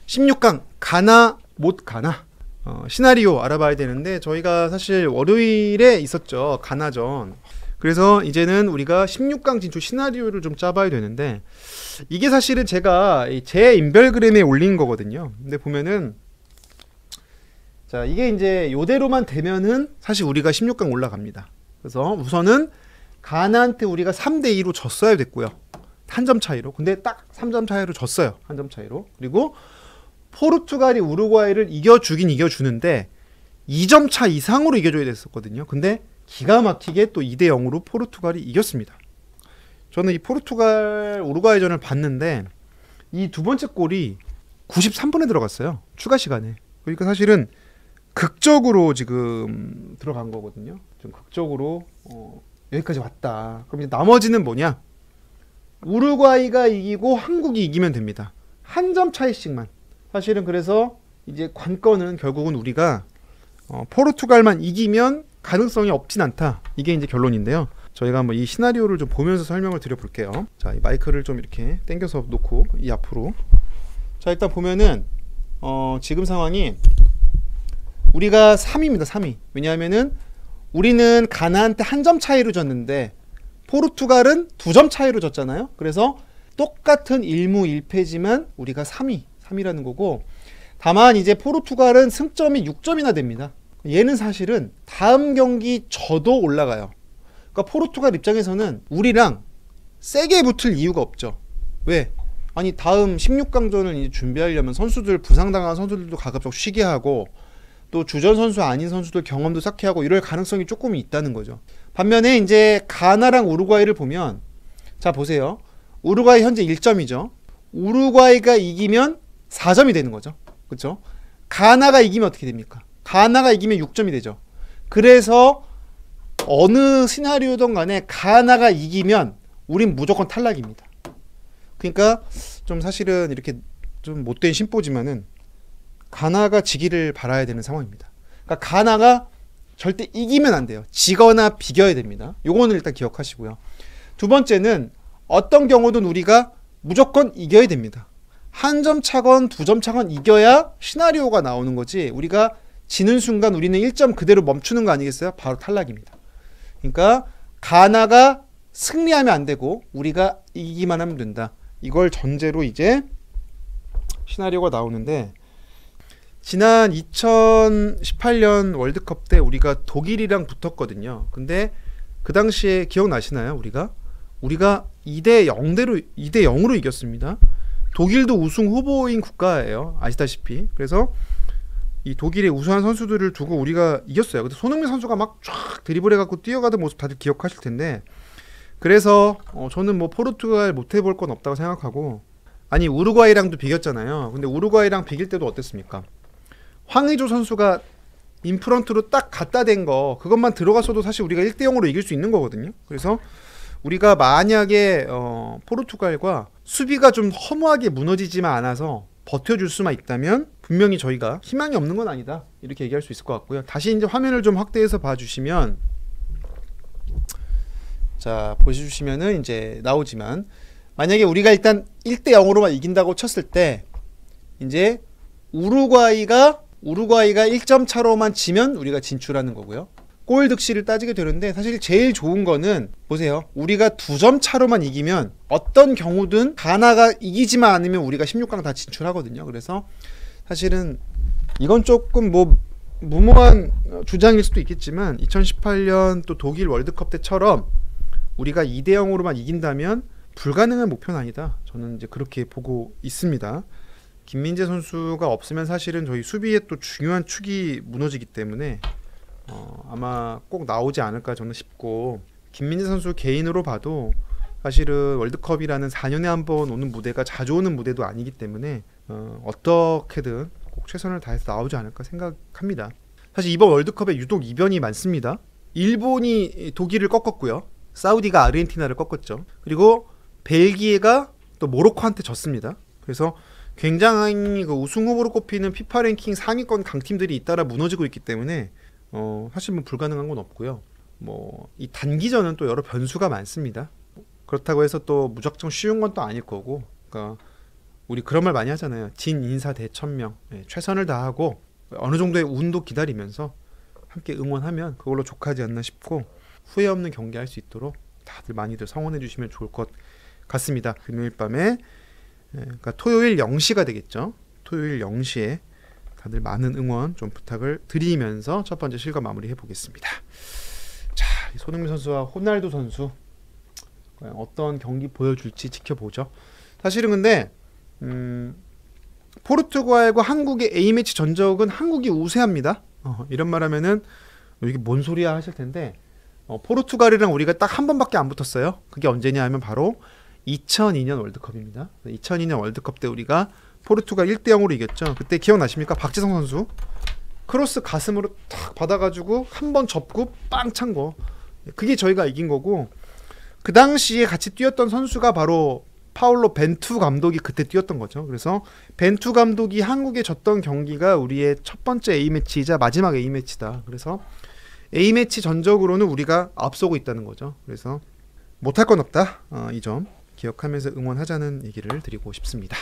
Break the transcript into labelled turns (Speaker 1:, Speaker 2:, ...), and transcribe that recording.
Speaker 1: 16강 가나 못 가나 시나리오 알아봐야 되는데, 저희가 사실 월요일에 있었죠, 가나전. 그래서 이제는 우리가 16강 진출 시나리오를 좀 짜봐야 되는데, 이게 사실은 제가 제 인별그램에 올린 거거든요. 근데 보면은, 자, 이게 이제 요대로만 되면은 사실 우리가 16강 올라갑니다. 그래서 우선은 가나한테 우리가 3대2로 졌어야 됐고요. 한 점 차이로. 근데 딱 3점 차이로 졌어요. 한 점 차이로. 그리고 포르투갈이 우루과이를 이겨주긴 이겨주는데 2점 차 이상으로 이겨줘야 됐었거든요. 근데 기가 막히게 또 2대0으로 포르투갈이 이겼습니다. 저는 이 포르투갈 우루과이전을 봤는데 이 두 번째 골이 93분에 들어갔어요. 추가 시간에. 그러니까 사실은 극적으로 지금 들어간 거거든요. 좀 극적으로 여기까지 왔다. 그럼 이제 나머지는 뭐냐? 우루과이가 이기고 한국이 이기면 됩니다. 한 점 차이씩만. 사실은 그래서 이제 관건은 결국은 우리가 포르투갈만 이기면 가능성이 없진 않다. 이게 이제 결론인데요. 저희가 한번 이 시나리오를 좀 보면서 설명을 드려볼게요. 자, 이 마이크를 좀 이렇게 당겨서 놓고 이 앞으로. 자, 일단 보면은 지금 상황이 우리가 3위입니다. 3위. 왜냐하면은 우리는 가나한테 한 점 차이로 졌는데 포르투갈은 2점 차이로 졌잖아요. 그래서 똑같은 1무 1패지만 우리가 3위라는 거고, 다만 이제 포르투갈은 승점이 6점이나 됩니다. 얘는 사실은 다음 경기 져도 올라가요. 그러니까 포르투갈 입장에서는 우리랑 세게 붙을 이유가 없죠. 왜? 아니, 다음 16강전을 이제 준비하려면 선수들, 부상당한 선수들도 가급적 쉬게 하고, 또 주전 선수 아닌 선수들 경험도 쌓게 하고 이럴 가능성이 조금 있다는 거죠. 반면에 이제 가나랑 우루과이를 보면, 자 보세요. 우루과이 현재 1점이죠. 우루과이가 이기면 4점이 되는 거죠. 그렇죠? 가나가 이기면 어떻게 됩니까? 가나가 이기면 6점이 되죠. 그래서 어느 시나리오든 간에 가나가 이기면 우린 무조건 탈락입니다. 그러니까 좀 사실은 이렇게 좀 못된 심보지만은 가나가 지기를 바라야 되는 상황입니다. 그러니까 가나가 절대 이기면 안 돼요. 지거나 비겨야 됩니다. 요거는 일단 기억하시고요. 두 번째는 어떤 경우든 우리가 무조건 이겨야 됩니다. 한 점 차건 2점 차건 이겨야 시나리오가 나오는 거지, 우리가 지는 순간 우리는 1점 그대로 멈추는 거 아니겠어요? 바로 탈락입니다. 그러니까 가나가 승리하면 안 되고 우리가 이기기만 하면 된다. 이걸 전제로 이제 시나리오가 나오는데, 지난 2018년 월드컵 때 우리가 독일이랑 붙었거든요. 근데 그 당시에 기억나시나요? 우리가 2대0으로 이겼습니다. 독일도 우승 후보인 국가예요. 아시다시피. 그래서 이 독일의 우수한 선수들을 두고 우리가 이겼어요. 근데 손흥민 선수가 막 쫙 드리블 해갖고 뛰어가던 모습 다들 기억하실 텐데, 그래서 저는 뭐 포르투갈 못해볼 건 없다고 생각하고, 아니 우루과이랑도 비겼잖아요. 근데 우루과이랑 비길 때도 어땠습니까? 황의조 선수가 인프런트로 딱 갖다 댄 거, 그것만 들어갔어도 사실 우리가 1대0으로 이길 수 있는 거거든요. 그래서 우리가 만약에 포르투갈과 수비가 좀 허무하게 무너지지만 않아서 버텨줄 수만 있다면 분명히 저희가 희망이 없는 건 아니다, 이렇게 얘기할 수 있을 것 같고요. 다시 이제 화면을 좀 확대해서 봐주시면, 자 보시면은 이제 나오지만, 만약에 우리가 일단 1대0으로만 이긴다고 쳤을 때 이제 우루과이가 1점 차로만 지면 우리가 진출하는 거고요. 골 득실을 따지게 되는데, 사실 제일 좋은 거는 보세요. 우리가 2점 차로만 이기면 어떤 경우든 가나가 이기지만 않으면 우리가 16강 다 진출하거든요. 그래서 사실은 이건 조금 뭐 무모한 주장일 수도 있겠지만 2018년 또 독일 월드컵 때처럼 우리가 2대0으로만 이긴다면 불가능한 목표는 아니다. 저는 이제 그렇게 보고 있습니다. 김민재 선수가 없으면 사실은 저희 수비에 또 중요한 축이 무너지기 때문에 아마 꼭 나오지 않을까 저는 싶고, 김민재 선수 개인으로 봐도 사실은 월드컵이라는 4년에 한 번 오는 무대가 자주 오는 무대도 아니기 때문에 어떻게든 꼭 최선을 다해서 나오지 않을까 생각합니다. 사실 이번 월드컵에 유독 이변이 많습니다. 일본이 독일을 꺾었고요. 사우디가 아르헨티나를 꺾었죠. 그리고 벨기에가 또 모로코한테 졌습니다. 그래서 굉장히 그 우승 후보로 꼽히는 피파 랭킹 상위권 강팀들이 잇따라 무너지고 있기 때문에 사실 뭐 불가능한 건 없고요. 뭐 이 단기전은 또 여러 변수가 많습니다. 그렇다고 해서 또 무작정 쉬운 건 또 아닐 거고, 그러니까 우리 그런 말 많이 하잖아요. 진인사 대천명. 예, 최선을 다하고 어느 정도의 운도 기다리면서 함께 응원하면 그걸로 족하지 않나 싶고, 후회 없는 경기할 수 있도록 다들 많이들 성원해 주시면 좋을 것 같습니다. 금요일 밤에, 그러니까 토요일 0시가 되겠죠. 토요일 0시에 다들 많은 응원 좀 부탁을 드리면서 첫 번째 실과 마무리해 보겠습니다. 자, 손흥민 선수와 호날두 선수 어떤 경기 보여줄지 지켜보죠. 사실은 근데 포르투갈과 한국의 A매치 전적은 한국이 우세합니다. 이런 말 하면은 이게 뭔 소리야 하실 텐데, 포르투갈이랑 우리가 딱 한 번밖에 안 붙었어요. 그게 언제냐 하면 바로 2002년 월드컵입니다. 2002년 월드컵 때 우리가 포르투갈 1대0으로 이겼죠. 그때 기억나십니까? 박지성 선수 크로스 가슴으로 탁 받아가지고 한 번 접고 빵 찬 거, 그게 저희가 이긴 거고, 그 당시에 같이 뛰었던 선수가 바로 파울로 벤투 감독이 그때 뛰었던 거죠. 그래서 벤투 감독이 한국에 졌던 경기가 우리의 첫 번째 A매치이자 마지막 A매치다. 그래서 A매치 전적으로는 우리가 앞서고 있다는 거죠. 그래서 못할 건 없다. 이 점 기억하면서 응원하자는 얘기를 드리고 싶습니다.